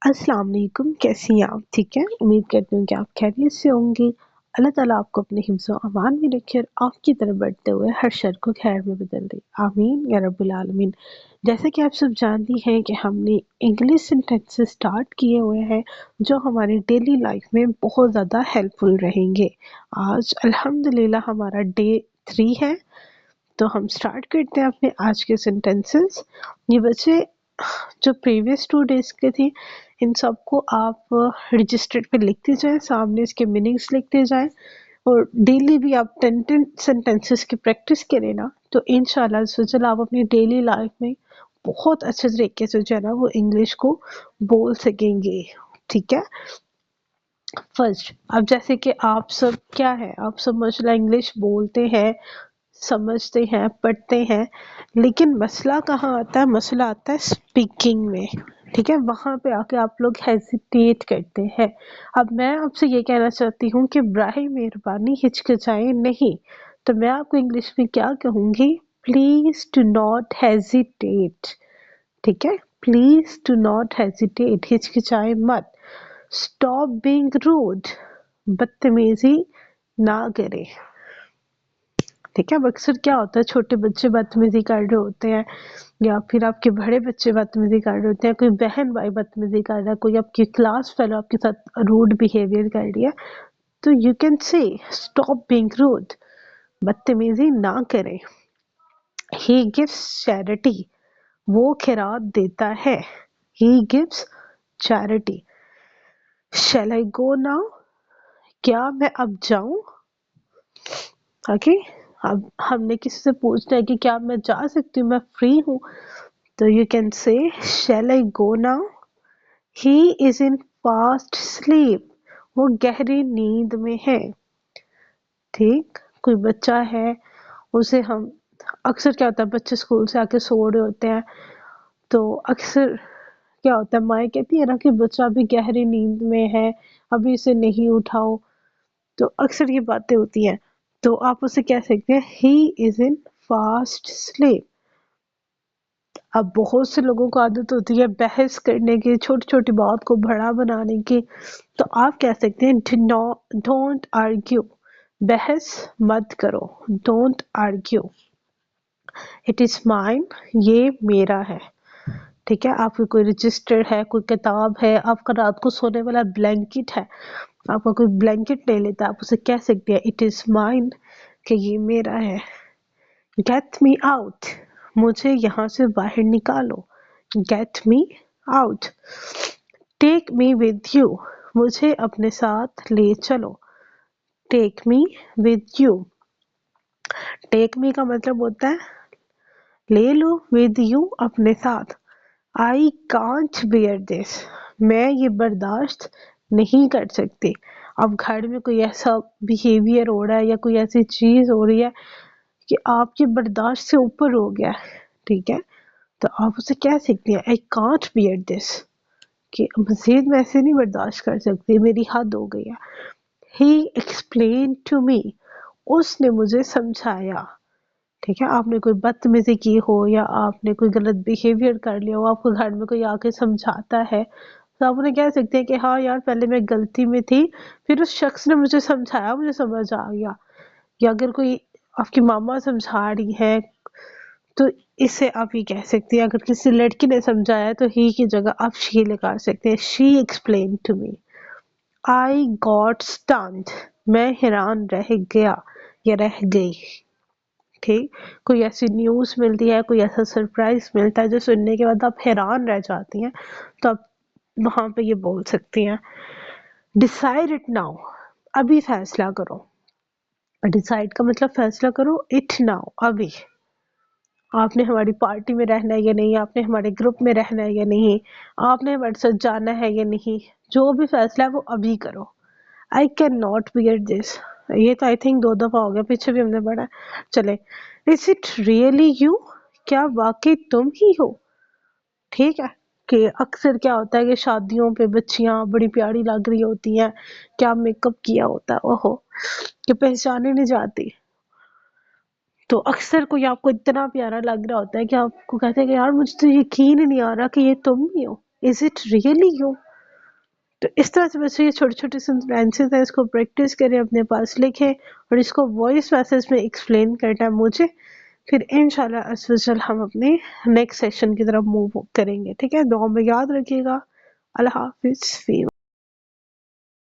अस्सलाम वालेकुम, कैसी हैं आप? ठीक है, उम्मीद करती हूँ कि आप खैरियत से होंगी। अल्लाह ताला आपको अपने हिफ्ज़ व अमान में रखे और आपकी तरफ बढ़ते हुए हर शर को खैर में बदल दे। आमीन या रब्बिल आलमीन। जैसा कि आप सब जानती हैं कि हमने इंग्लिश सेंटेंसेस स्टार्ट किए हुए हैं जो हमारी डेली लाइफ में बहुत ज़्यादा हेल्पफुल रहेंगे। आज अल्हम्दुलिल्लाह हमारा डे 3 है, तो हम स्टार्ट करते हैं अपने आज के सेंटेंसेस। ये बच्चे जो प्रीवियस 2 डेज के थे, इन सबको आप रजिस्टर पे लिखते जाएं, सामने इसके मीनिंग्स लिखते जाएं और डेली भी आप 10 सेंटेंसेस की प्रैक्टिस करें ना, तो इंशाल्लाह सो आप अपनी डेली लाइफ में बहुत अच्छे तरीके से जो है ना वो इंग्लिश को बोल सकेंगे। ठीक है, फर्स्ट अब जैसे कि आप सब क्या है, आप सब माशाल्लाह इंग्लिश बोलते हैं, समझते हैं, पढ़ते हैं, लेकिन मसला कहाँ आता है? मसला आता है स्पीकिंग में। ठीक है, वहां पे आके आप लोग हेजिटेट करते हैं। अब मैं आपसे ये कहना चाहती हूँ कि बराए मेहरबानी हिचकिचाएं नहीं, तो मैं आपको इंग्लिश में क्या कहूंगी? Please do not hesitate. ठीक है, प्लीज डू नॉट हेजिटेट, हिचकिचाएं मत। स्टॉप बीइंग रूड, बदतमीजी ना करें। ठीक है, अब अक्सर क्या होता है, छोटे बच्चे बदतमीजी कर रहे होते हैं या फिर आपके बड़े बच्चे बदतमीजी कर रहे होते हैं, कोई बहन भाई बदतमीजी कर रहा है, कोई आपकी क्लास फेलो आपके साथ रूड बिहेवियर कर रही है, तो you can say stop being rude, बदतमीजी ना करें। ही गिव्स चैरिटी, वो खैरात देता है। He gives charity. Shall I go now, क्या मैं अब जाऊं? ओके, अब हमने किसी से पूछना है कि क्या मैं जा सकती हूँ, मैं फ्री हूँ, तो you can say shall I go now. He is in fast sleep, वो गहरी नींद में है। ठीक, कोई बच्चा है, उसे हम अक्सर क्या होता है, बच्चे स्कूल से आके सो रहे होते हैं, तो अक्सर क्या होता है, माँ कहती है ना कि बच्चा अभी गहरी नींद में है, अभी इसे नहीं उठाओ, तो अक्सर ये बातें होती हैं, तो आप उसे कह सकते हैं ही इज इन फास्ट स्लीप। अब बहुत से लोगों को आदत होती है बहस करने की, छोटी छोटी बात को बड़ा बनाने की, तो आप कह सकते हैं डोंट आर्ग्यू, बहस मत करो, don't argue. It is mine, ये मेरा है। ठीक है, आपकी कोई रजिस्टर है, कोई किताब है, आपका रात को सोने वाला ब्लैंकेट है, आपका कोई ब्लैंकेट ले लेता है, आप उसे कह सकते हैं इट इज माइन, कि ये मेरा है। गेट मी आउट, मुझे यहाँ से बाहर निकालो, get me out. Take me with you, मुझे अपने साथ ले चलो, take me with you. Take me का मतलब होता है ले लो, विद यू अपने साथ। आई कांट बियर दिस, मैं ये बर्दाश्त नहीं कर सकती। अब घर में कोई ऐसा बिहेवियर हो रहा है या कोई ऐसी चीज हो रही है कि आपके बर्दाश्त से ऊपर हो गया है, ठीक है, तो आप उसे कह सकते हैं आई कांट बियर दिस, कि मजीद मैं ऐसे नहीं बर्दाश्त कर सकती, मेरी हद हो गई है। ही एक्सप्लेन टू मी, उसने मुझे समझाया। ठीक है, आपने कोई बदतमीजी की हो या आपने कोई गलत बिहेवियर कर लिया हो, आपको घर में कोई आके समझाता है, तो आप उन्हें कह सकते हैं कि हाँ यार पहले मैं गलती में थी, फिर उस शख्स ने मुझे समझाया, मुझे समझ आ गया। या अगर कोई आपकी मामा समझा रही है, तो इसे आप ये कह सकते हैं, अगर किसी लड़की ने समझाया तो ही की जगह आप शी लगा सकते हैं, she explain to me. I got stunned, मैं हैरान रह गया या रह गई। ठीक, कोई ऐसी न्यूज़ मिलती है, कोई ऐसा सरप्राइज मिलता है जो सुनने के बाद आप हैरान रह जाती हैं, तो आप वहां पे ये बोल सकती हैं। डिसाइड इट नाउ, अभी फैसला करो। डिसाइड का मतलब फैसला करो, इट नाउ अभी। आपने हमारी पार्टी में रहना है या नहीं, आपने हमारे ग्रुप में रहना है या नहीं, आपने हमारे साथ जाना है या नहीं, जो भी फैसला है वो अभी करो। I can not bear this, ये तो आई थिंक 2 दफा हो गया, पीछे भी हमने पढ़ा है। चले, इज इट रियली यू, क्या वाकई तुम ही हो? ठीक है, कि अक्सर क्या होता है कि शादियों पे बच्चियां बड़ी प्यारी लग रही होती हैं, क्या मेकअप किया होता है, ओहो, कि पहचाने नहीं जाती, तो अक्सर कोई आपको इतना प्यारा लग रहा होता है कि आपको कहते हैं कि यार मुझे तो यकीन ही नहीं आ रहा कि ये तुम ही हो, इज इट रियली यू। تو اس طرح سے بچے یہ چھوٹے چھوٹے سینٹینسز ہیں، اس کو پریکٹس کریں، اپنے پاس لکھیں اور اس کو وائس میسج میں ایکسپلین کرنا ہے مجھے. پھر انشاءاللہ عز و جل ہم اپنے نیکسٹ سیشن کی طرف موو کریں گے. ٹھیک ہے، دعا میں یاد رکھیے گا. اللہ حافظ. فی